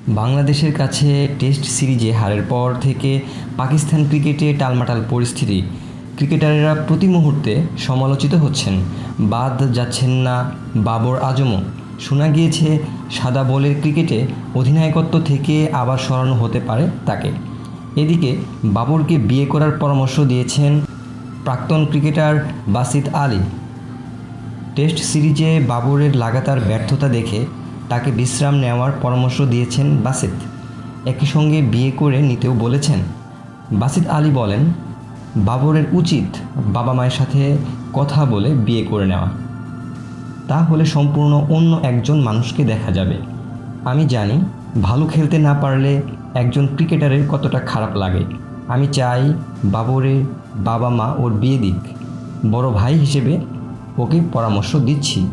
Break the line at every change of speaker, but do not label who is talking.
বাংলাদেশের কাছে টেস্ট সিরিজে হারের পর থেকে পাকিস্তান ক্রিকেটে টালমাটাল পরিস্থিতি। ক্রিকেটাররা প্রতি মুহূর্তে সমালোচিত হচ্ছেন, বাদ যাচ্ছেন না বাবর আজমও। শোনা গিয়েছে সাদা বলের ক্রিকেটে অধিনায়কত্ব থেকে আবার সরানো হতে পারে তাকে। এদিকে বাবরকে বিয়ে করার পরামর্শ দিয়েছেন প্রাক্তন ক্রিকেটার বাসিত আলী। টেস্ট সিরিজে বাবরের লাগাতার ব্যর্থতা দেখে তাকে বিশ্রাম নেওয়ার পরামর্শ দিয়েছেন বাসিত। একই সঙ্গে বিয়ে করে নিতেও বলেছেন। বাসিত আলী বলেন, বাবরের উচিত বাবা মায়ের সাথে কথা বলে বিয়ে করে নেওয়া, তাহলে সম্পূর্ণ অন্য একজন মানুষকে দেখা যাবে। আমি জানি ভালো খেলতে না পারলে একজন ক্রিকেটারের কতটা খারাপ লাগে। আমি চাই বাবরের বাবা মা ওর বিয়ে দিক, বড় ভাই হিসেবে ওকে পরামর্শ দিচ্ছি।